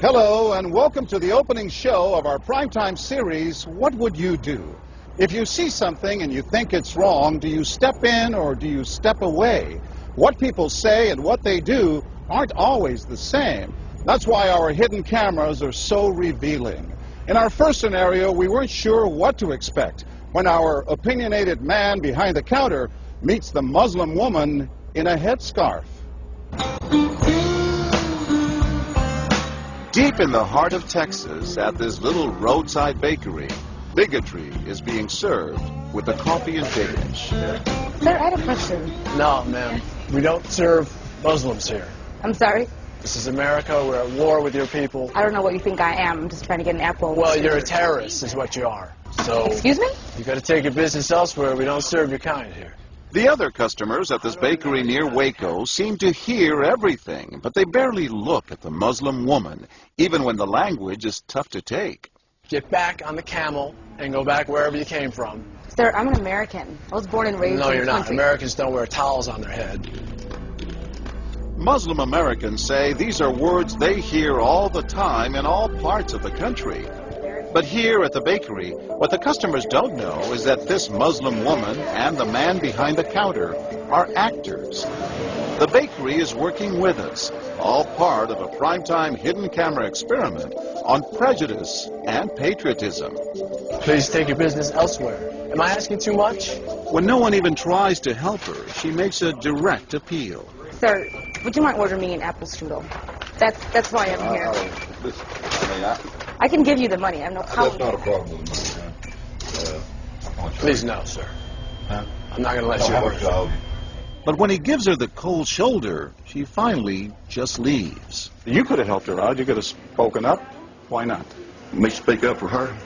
Hello and welcome to the opening show of our primetime series, What Would You Do? If you see something and you think it's wrong, do you step in or do you step away? What people say and what they do aren't always the same. That's why our hidden cameras are so revealing. In our first scenario, we weren't sure what to expect when our opinionated man behind the counter meets the Muslim woman in a headscarf. Deep in the heart of Texas, at this little roadside bakery, bigotry is being served with the coffee and bacon. Sir, I had a question. No, ma'am. We don't serve Muslims here. I'm sorry? This is America. We're at war with your people. I don't know what you think I am. I'm just trying to get an apple. Well, you're a terrorist is what you are. So, excuse me? You got to take your business elsewhere. We don't serve your kind here. The other customers at this bakery near Waco seem to hear everything, but they barely look at the Muslim woman, even when the language is tough to take. Get back on the camel and go back wherever you came from. Sir, I'm an American. I was born and raised in No, this you're not. country. Americans don't wear towels on their head. Muslim Americans say these are words they hear all the time in all parts of the country. But here at the bakery, what the customers don't know is that this Muslim woman and the man behind the counter are actors. The bakery is working with us, all part of a primetime hidden camera experiment on prejudice and patriotism. Please take your business elsewhere. Am I asking too much? When no one even tries to help her, she makes a direct appeal. Sir, would you mind ordering me an apple strudel? That's why I'm here. I can give you the money. I have no problem. That's not a problem with the money, Please, no, sir. Huh? I'm not going to let you order. But when he gives her the cold shoulder, she finally just leaves. You could have helped her out. You could have spoken up. Why not? Me speak up for her?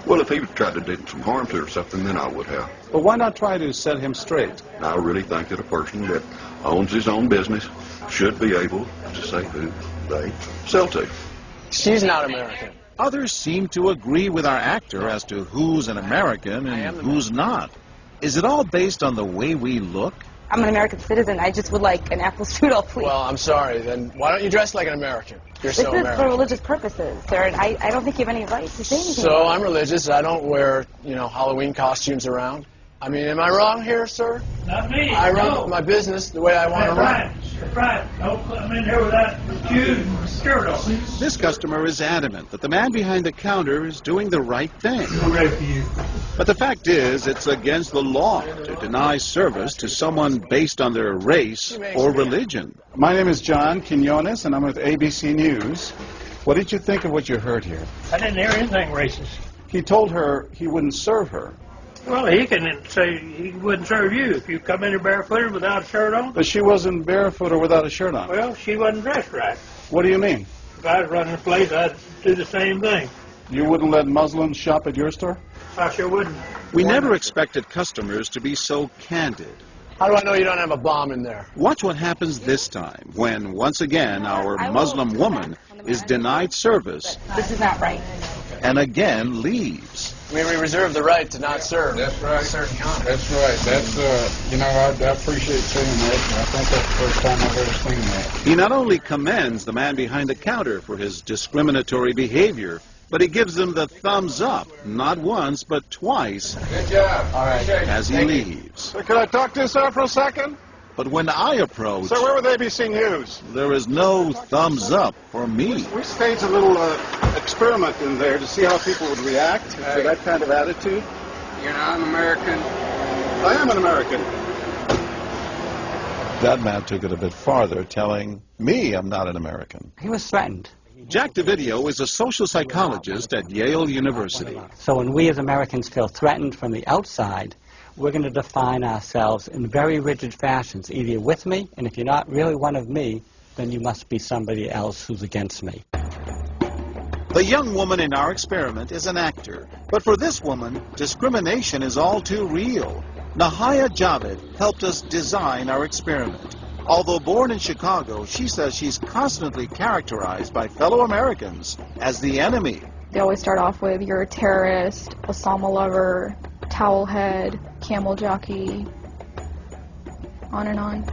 Well, if he would try to do some harm to her or something, then I would have. But why not try to set him straight? I really think that a person that owns his own business should be able to say who they sell to. She's not American. Others seem to agree with our actor as to who's an American and who's not. Is it all based on the way we look? I'm an American citizen. I just would like an apple strudel, please. Well, I'm sorry. Then why don't you dress like an American? You're this so is American. for religious purposes, sir, and I don't think you have any right to say anything. So I'm religious. I don't wear, Halloween costumes around. I mean, am I wrong here, sir? Not me. I run my business the way I want to run. That's right. Don't come in here with that shoes and skirt on. This customer is adamant that the man behind the counter is doing the right thing. I'm ready for you. But the fact is, it's against the law to deny service to someone based on their race or religion. My name is John Quinones, and I'm with ABC News. What did you think of what you heard here? I didn't hear anything racist. He told her he wouldn't serve her. Well, he can say he wouldn't serve you if you come in here barefooted without a shirt on. But she wasn't barefoot or without a shirt on. Well, she wasn't dressed right. What do you mean? If I was running the place, I'd do the same thing. You wouldn't let Muslims shop at your store? I sure wouldn't. We never expected customers to be so candid. How do I know you don't have a bomb in there? Watch what happens this time when, once again, our Muslim woman is denied service This is not right. and again leaves. I mean, we reserve the right to not serve. That's right. Certain kind. That's right. That's, I appreciate seeing that. I think that's the first time I've ever seen that. He not only commends the man behind the counter for his discriminatory behavior, but he gives him the thumbs up, not once, but twice, Good job. All right. as he leaves. Sir, can I talk to you, sir, for a second? But when I approach, Sir, we're with ABC News. there is no thumbs up for me. We staged a little experiment in there to see how people would react to that kind of attitude. You're not an American. I am an American. That man took it a bit farther, telling me I'm not an American. He was threatened. Jack DeVideo is a social psychologist at Yale University. So when we as Americans feel threatened from the outside, we're going to define ourselves in very rigid fashions. Either you're with me, and if you're not really one of me, then you must be somebody else who's against me. The young woman in our experiment is an actor, but for this woman, discrimination is all too real. Nahaya Javed helped us design our experiment. Although born in Chicago, she says she's constantly characterized by fellow Americans as the enemy. They always start off with, you're a terrorist, Osama lover, towel head, camel jockey, on and on.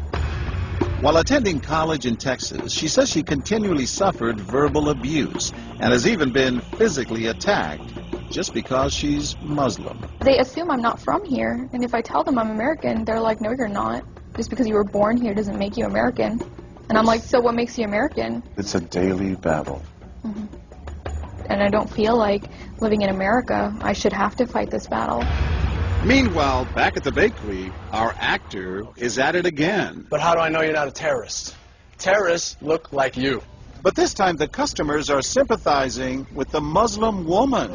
While attending college in Texas, she says she continually suffered verbal abuse and has even been physically attacked just because she's Muslim. They assume I'm not from here, and if I tell them I'm American, they're like, no, you're not. Just because you were born here doesn't make you American. And I'm like, so what makes you American? It's a daily battle. Mm-hmm. And I don't feel like living in America, I should have to fight this battle. Meanwhile, back at the bakery, our actor is at it again. But how do I know you're not a terrorist? Terrorists look like you. But this time the customers are sympathizing with the Muslim woman.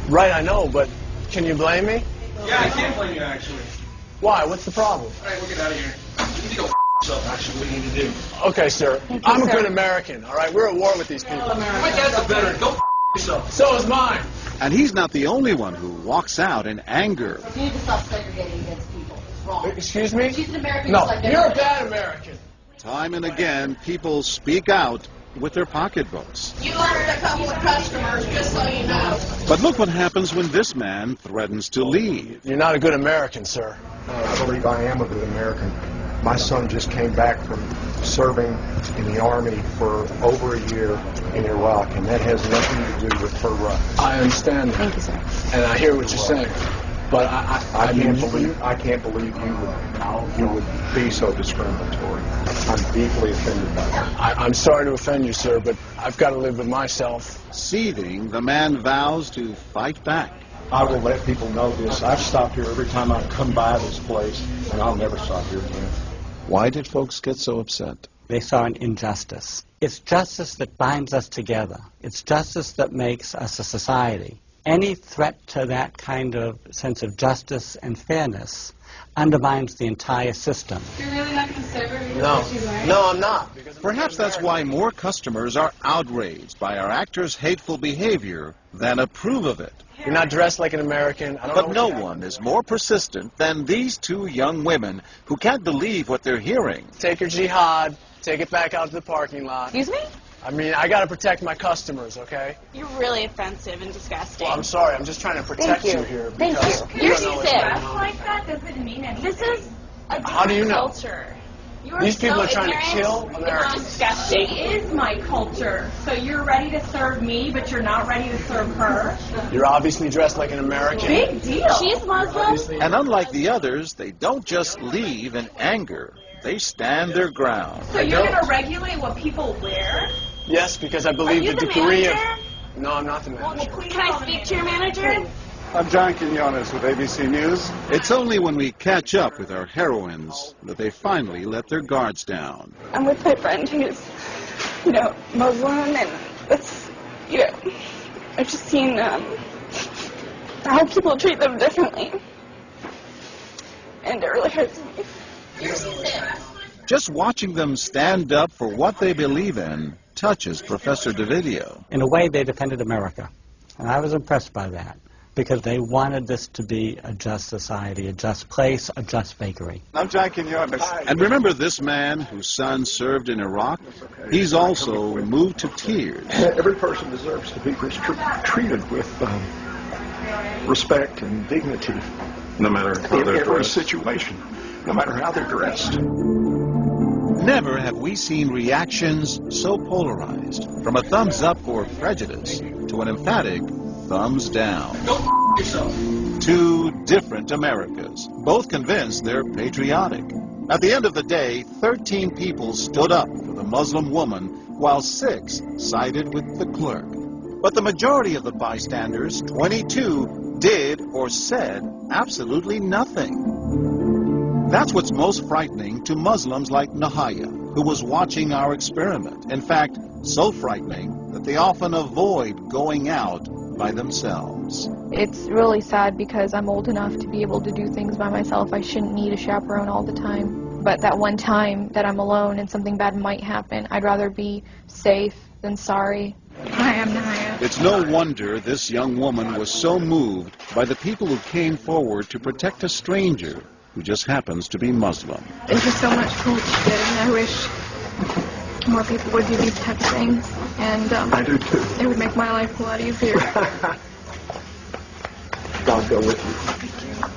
Right, I know, but can you blame me? Yeah, I can't blame you, actually. Why? What's the problem? All right, we'll get out of here. You need to go yourself, actually. What do you need to do? Okay, sir. I'm a good American, all right? We're at war with these people. My dad's a veteran. Go yourself. So is mine. And he's not the only one who walks out in anger. You need to stop segregating against people. It's wrong. Excuse me? She's an American. No, just like you're a bad American. Time and again, people speak out with their pocketbooks. You ordered a couple of customers, just so you know. But look what happens when this man threatens to leave. You're not a good American, sir. I believe I am a good American. My son just came back from serving in the Army for over a year in Iraq, and that has nothing to do with her rights. I understand that. Thank you, sir. And I hear what you're saying. But I can't believe you would be so discriminatory. I'm deeply offended by that. I'm sorry to offend you, sir, but I've got to live with myself. Seething, the man vows to fight back. I will let people know this. I've stopped here every time I come by this place, and I'll never stop here again. Why did folks get so upset? They saw an injustice. It's justice that binds us together. It's justice that makes us a society. Any threat to that kind of sense of justice and fairness undermines the entire system. You're really not going to serve her? No, I'm not. Perhaps that's why more customers are outraged by our actor's hateful behavior than approve of it. You're not dressed like an American. But no one is more persistent than these two young women who can't believe what they're hearing. Take your jihad, take it back out to the parking lot. Excuse me? I mean, I got to protect my customers, okay? You're really offensive and disgusting. Well, I'm sorry. I'm just trying to protect you here. Because You're don't know what's sick. going on. Like that doesn't mean anything. This is a How do you know? culture. You These people are trying to kill Americans. Disgusting. It is my culture. So you're ready to serve me, but you're not ready to serve her. You're obviously dressed like an American. Big deal. She's Muslim. And unlike the others, they don't just leave in anger. They stand their ground. So you're going to regulate what people wear? Yes, because I believe the degree of... No, I'm not the manager. Can I speak to your manager? I'm John Quinones with ABC News. It's only when we catch up with our heroines that they finally let their guards down. I'm with my friend who's, Muslim, and it's, I've just seen how people treat them differently. And it really hurts me. Just watching them stand up for what they believe in touches Professor DeVideo. In a way, they defended America. And I was impressed by that, because they wanted this to be a just society, a just place, a just bakery. I'm John Quinones. And remember this man whose son served in Iraq? He's also moved to tears. Every person deserves to be treated with respect and dignity. No matter how they're In every dressed. situation, no matter how they're dressed. Never have we seen reactions so polarized, from a thumbs up for prejudice to an emphatic thumbs down. Go yourself. Two different Americas, both convinced they're patriotic. At the end of the day, 13 people stood up for the Muslim woman, while 6 sided with the clerk. But the majority of the bystanders, 22, did or said absolutely nothing. That's what's most frightening to Muslims like Nahaya, who was watching our experiment. In fact, so frightening that they often avoid going out by themselves. It's really sad because I'm old enough to be able to do things by myself. I shouldn't need a chaperone all the time. But that one time that I'm alone and something bad might happen, I'd rather be safe than sorry. Hi, I'm Nahaya. It's no wonder this young woman was so moved by the people who came forward to protect a stranger who just happens to be Muslim. Thank you so much for what you did, and I wish more people would do these type of things. And I do too. It would make my life a lot easier. God go with you.